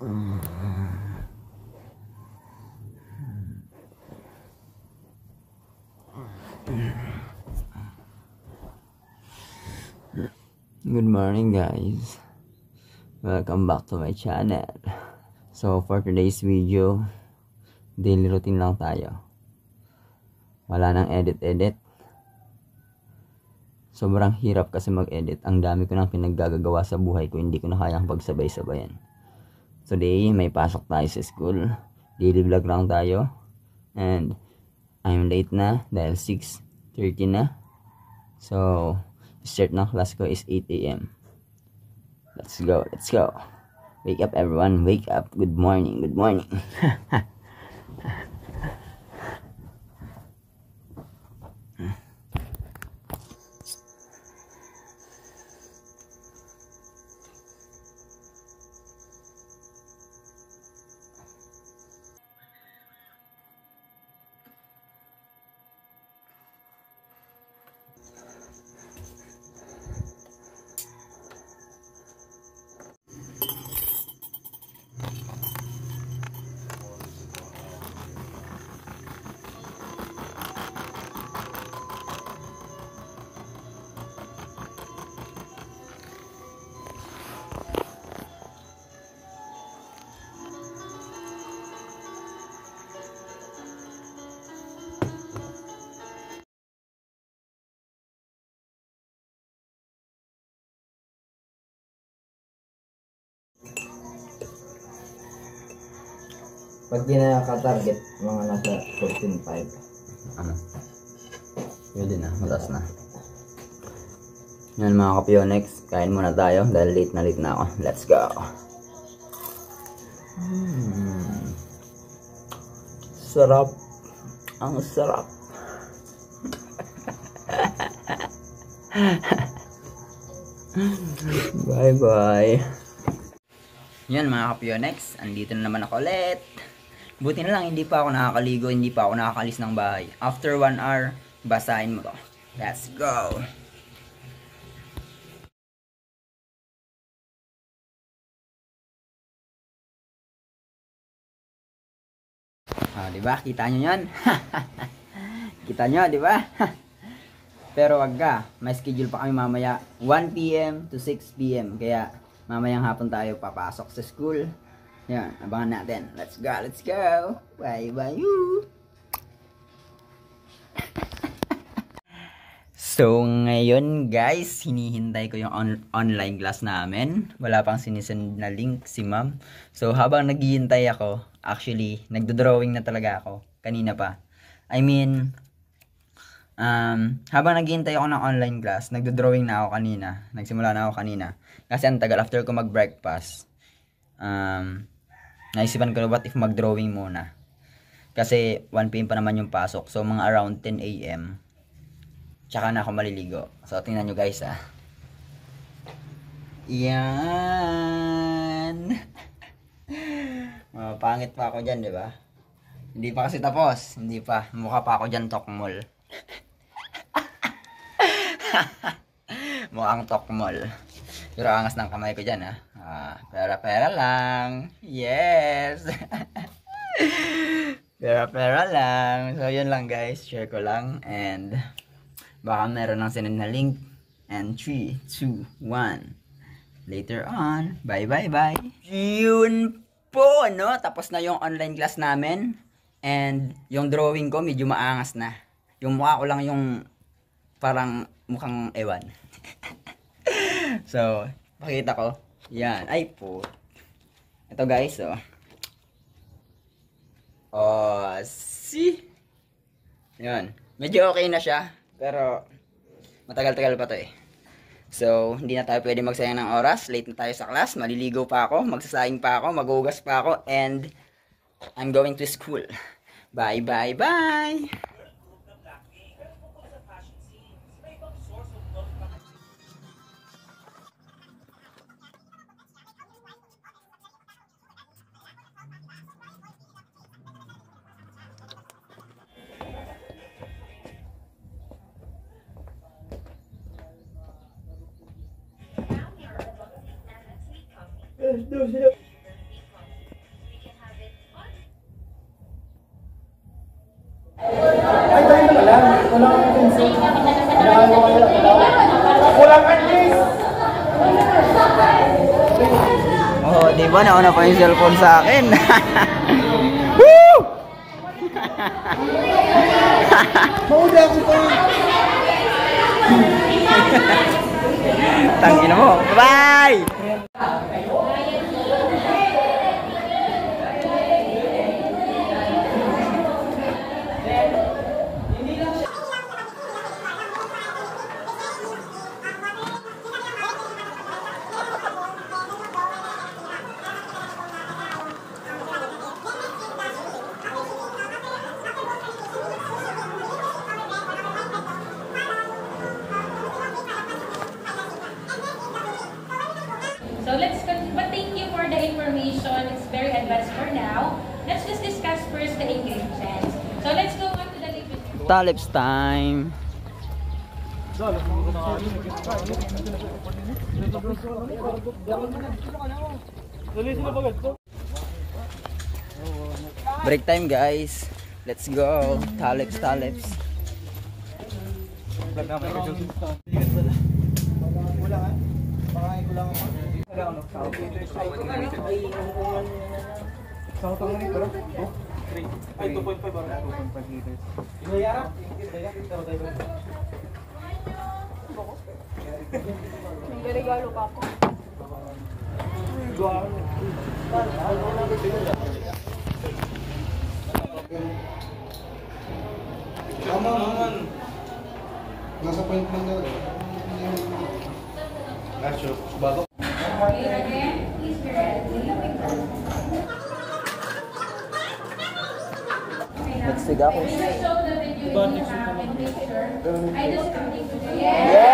Good morning guys, welcome back to my channel. So for today's video, daily routine lang tayo. Wala nang edit. Sobrang hirap kasi mag-edit. Ang dami ko nang pinaggagawa sa buhay ko, hindi ko na kayang pagsabay-sabayan. Today may pasok tayo sa school, daily vlog lang tayo. And I'm late na dahil 6:30 na. So start ng class ko is 8 AM. Let's go. Wake up everyone, wake up. Good morning. Pag di na ka-target, mga nasa 14.5. Ano? Pwede na, matas na. Yan mga kapyonex, kain muna tayo dahil late na ako. Let's go. Sarap. Ang sarap. Bye. Yan mga kapyonex, andito na naman ako ulit. Buti na lang hindi pa ako nakakaligo, hindi pa ako nakakalis ng bahay. After 1 hour, basahin mo to. Let's go! Diba? Kita nyo yan? Kita nyo, diba? Pero wag ka, may schedule pa kami mamaya 1 PM to 6 PM. Kaya mamayang hapon tayo papasok sa school. Yan, abangan natin. Let's go. Bye you. So ngayon guys, hinihintay ko yung online class namin. Wala pang sinisend na link si ma'am. So habang naghihintay ako, actually nagdo-drawing na talaga ako kanina pa. I mean, habang naghihintay ako ng online class, nagdo-drawing na ako kanina. Nagsimula na ako kanina. Kasi ang tagal after ko mag-breakfast. Naisipan ko what if mag-drawing muna. Kasi 1 PM pa naman yung pasok. So mga around 10 AM. Tsaka na ako maliligo. So tingnan nyo guys Yan. Pangit pa ako dyan, di ba? Hindi pa kasi tapos. Hindi pa. Mukha pa ako dyan tokmol. Mukhang tokmol. Pero angas ng kamay ko dyan pera lang. Yes. pera lang. So yun lang guys, share ko lang. And baka meron ng sinend na link. And 3, 2, 1. Later on. Bye. Yun po, no? Tapos na yung online class namin. And yung drawing ko medyo maangas na. Yung mukha ko lang yung parang mukhang ewan. So pakita ko. Yan. Ay po. Ito guys, see? Yan. Medyo okay na siya. Pero matagal-tagal pa to So, hindi na tayo pwede magsayang ng oras. Late na tayo sa class. Maliligo pa ako. Magsasaing pa ako. Maghugas pa ako. And I'm going to school. Bye. Oh, di ba nauna pa yung cellphone sa akin? Woo! Mauna ako pa. Tangina mo. Bye! So let's continue. But thank you for the information. It's very advanced for now. Let's just discuss first the ingredients. So let's go on to the living room. Talips time. Break time guys. Let's go. Talips, talips. May regalo pa ako. Tama naman. Nasa point lang daw. Nacho, bago. Okay, again, please be ready. Let's take ako. Show the video in picture. I just coming today. Yeah!